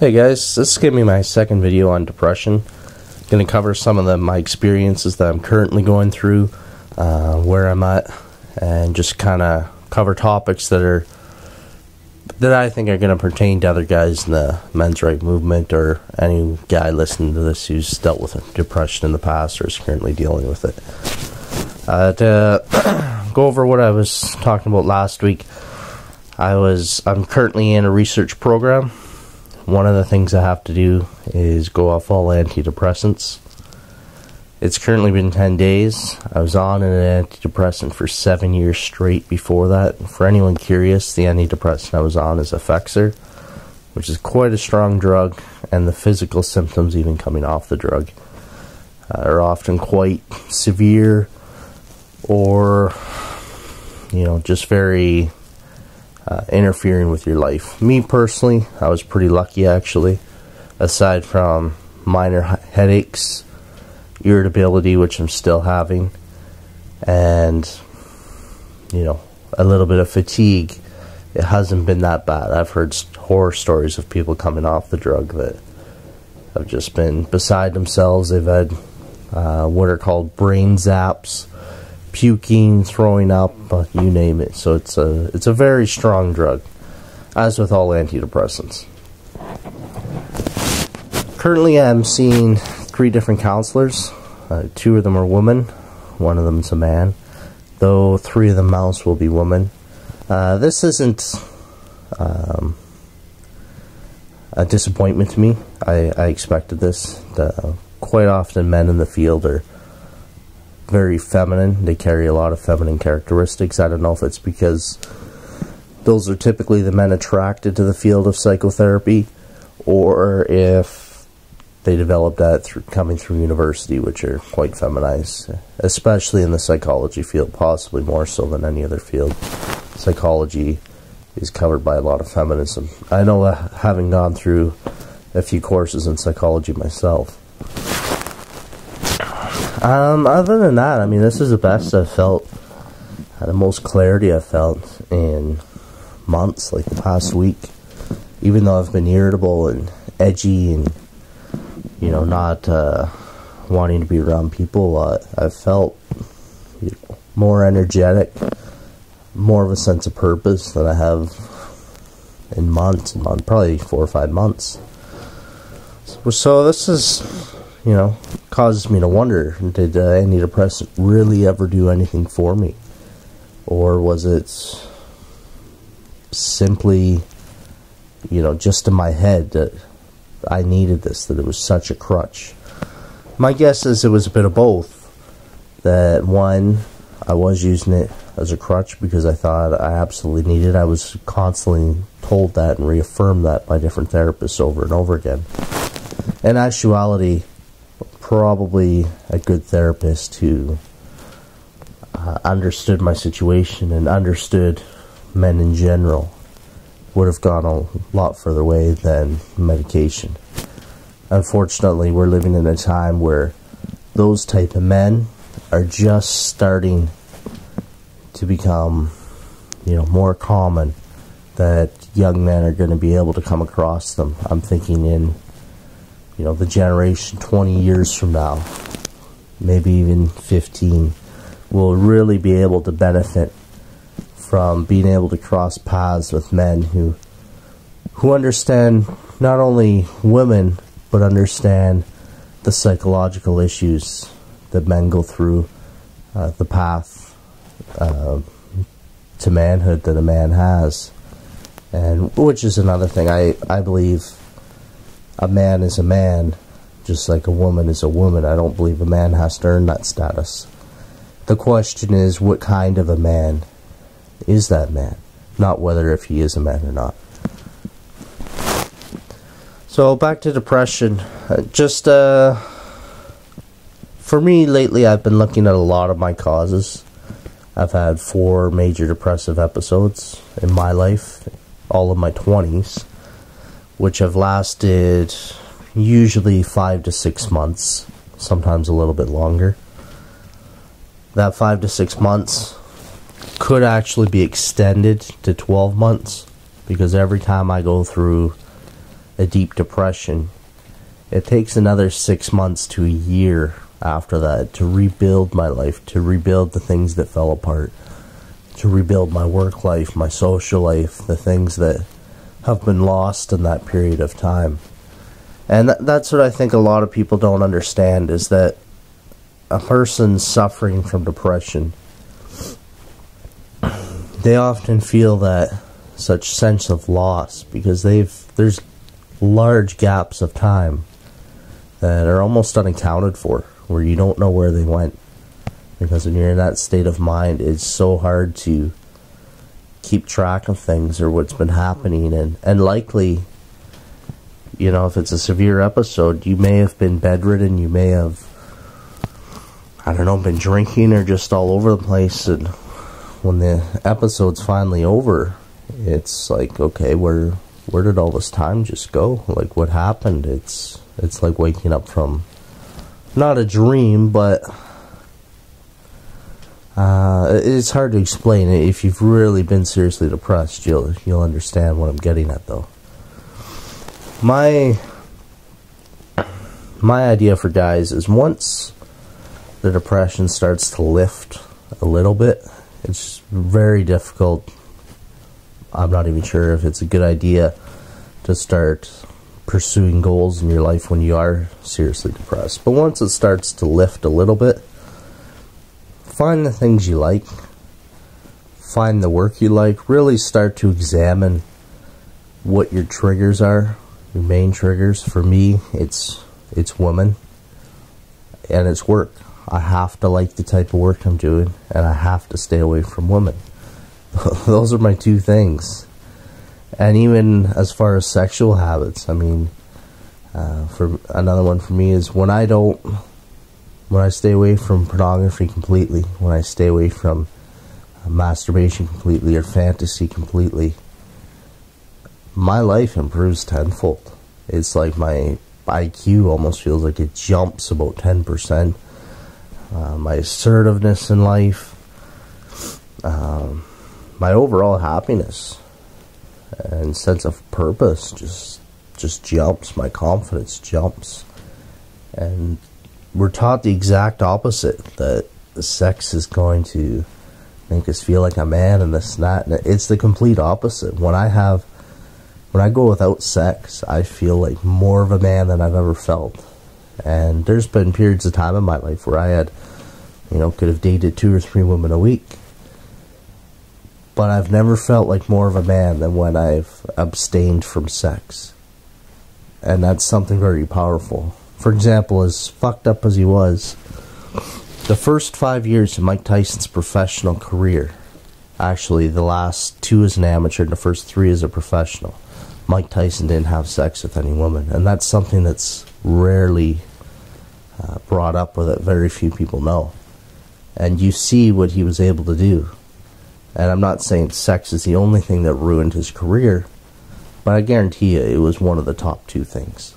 Hey guys, this is going to be my second video on depression. I'm going to cover some of my experiences that I'm currently going through, where I'm at, and just kind of cover topics that I think are going to pertain to other guys in the men's right movement, or any guy listening to this who's dealt with depression in the past or is currently dealing with it. To go over what I was talking about last week, I'm currently in a research program. One of the things I have to do is go off all antidepressants. It's currently been 10 days. I was on an antidepressant for 7 years straight before that. For anyone curious, the antidepressant I was on is Effexor, which is quite a strong drug, and the physical symptoms even coming off the drug are often quite severe, or just very interfering with your life. Me personally, I was pretty lucky actually. Aside from minor headaches, irritability, which I'm still having, and a little bit of fatigue, it hasn't been that bad. I've heard horror stories of people coming off the drug that have just been beside themselves. They've had what are called brain zaps, puking, throwing up, you name it. So it's a very strong drug, as with all antidepressants. Currently I'm seeing 3 different counselors. 2 of them are women, 1 of them is a man, though 3 of them else will be women. This isn't a disappointment to me. I expected this. Quite often men in the field are very feminine. They carry a lot of feminine characteristics. I don't know if it's because those are typically the men attracted to the field of psychotherapy, or if they developed that coming through university, which are quite feminized, especially in the psychology field, possibly more so than any other field. Psychology is covered by a lot of feminism. I know, having gone through a few courses in psychology myself. Other than that, I mean, this is the best I've felt, the most clarity I've felt in months, like the past week. Even though I've been irritable and edgy and, not wanting to be around people, I've felt more energetic, more of a sense of purpose than I have in months, probably 4 or 5 months. So this is, causes me to wonder, did antidepressant really ever do anything for me? Or was it simply, just in my head that I needed this, that it was such a crutch? My guess is it was a bit of both. That one, I was using it as a crutch because I thought I absolutely needed it. I was constantly told that and reaffirmed that by different therapists over and over again. In actuality, probably a good therapist who understood my situation and understood men in general would have gone a lot further away than medication. Unfortunately, we're living in a time where those type of men are just starting to become, more common, that young men are going to be able to come across them. I'm thinking in the generation 20 years from now, maybe even 15, will really be able to benefit from being able to cross paths with men who understand not only women, but understand the psychological issues that men go through, the path to manhood that a man has. And which is another thing. I believe a man is a man, just like a woman is a woman. I don't believe a man has to earn that status. The question is, what kind of a man is that man? Not whether if he is a man or not. So back to depression. For me lately, I've been looking at a lot of my causes. I've had 4 major depressive episodes in my life, all of my 20s. Which have lasted usually 5 to 6 months, sometimes a little bit longer. That 5 to 6 months could actually be extended to 12 months, because every time I go through a deep depression, it takes another 6 months to a year after that to rebuild my life, to rebuild the things that fell apart, to rebuild my work life, my social life, the things that have been lost in that period of time. And that's what I think a lot of people don't understand, is that a person suffering from depression, they often feel that such sense of loss because there's large gaps of time that are almost unaccounted for, where you don't know where they went. Because when you're in that state of mind, it's so hard to keep track of things or what's been happening. And likely, you know, if it's a severe episode, you may have been bedridden, you may have, I don't know, been drinking or just all over the place. And when the episode's finally over, it's like, okay, where did all this time just go? Like, what happened? It's like waking up from, not a dream, but it's hard to explain. If you've really been seriously depressed, you'll understand what I'm getting at, though. My idea for guys is, once the depression starts to lift a little bit, it's very difficult. I'm not even sure if it's a good idea to start pursuing goals in your life when you are seriously depressed. But once it starts to lift a little bit, find the things you like, find the work you like, really start to examine what your triggers are, your main triggers. For me, it's women, and it's work. I have to like the type of work I'm doing, and I have to stay away from women. Those are my two things. And even as far as sexual habits, I mean, for another one for me is when I stay away from pornography completely, when I stay away from masturbation completely or fantasy completely, my life improves tenfold. It's like my IQ almost feels like it jumps about 10%. My assertiveness in life, my overall happiness and sense of purpose just jumps. My confidence jumps. And we're taught the exact opposite, that the sex is going to make us feel like a man and this and that. And it's the complete opposite. When I go without sex, I feel like more of a man than I've ever felt. And there's been periods of time in my life where I had, could have dated 2 or 3 women a week. But I've never felt like more of a man than when I've abstained from sex. And that's something very powerful. For example, as fucked up as he was, the first 5 years of Mike Tyson's professional career, actually the last 2 as an amateur and the first 3 as a professional, Mike Tyson didn't have sex with any woman. And that's something that's rarely brought up, or that very few people know. And you see what he was able to do. And I'm not saying sex is the only thing that ruined his career, but I guarantee you it was one of the top 2 things.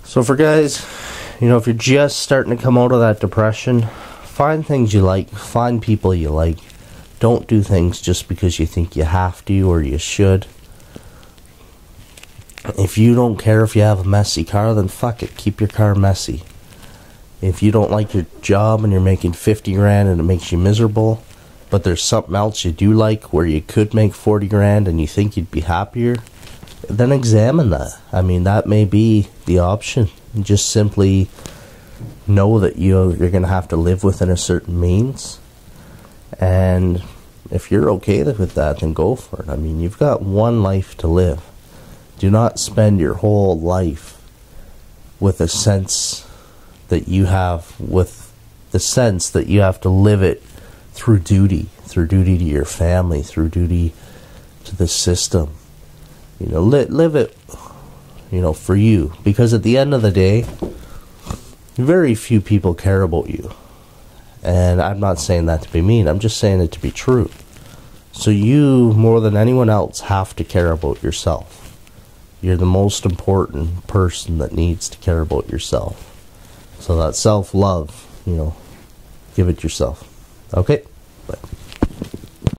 So for guys, if you're just starting to come out of that depression, find things you like, find people you like. Don't do things just because you think you have to or you should. If you don't care if you have a messy car, then fuck it, keep your car messy. If you don't like your job and you're making 50 grand and it makes you miserable, but there's something else you do like where you could make 40 grand and you think you'd be happier, then examine that. I mean, that may be the option. Just simply know that you're going to have to live within a certain means. And if you're okay with that, then go for it. I mean, you've got one life to live. Do not spend your whole life with a sense that you have, with the sense that you have to live it through duty to your family, through duty to the system. Live it, for you. Because at the end of the day, very few people care about you. And I'm not saying that to be mean, I'm just saying it to be true. So you, more than anyone else, have to care about yourself. You're the most important person that needs to care about yourself. So that self-love, give it yourself. Okay?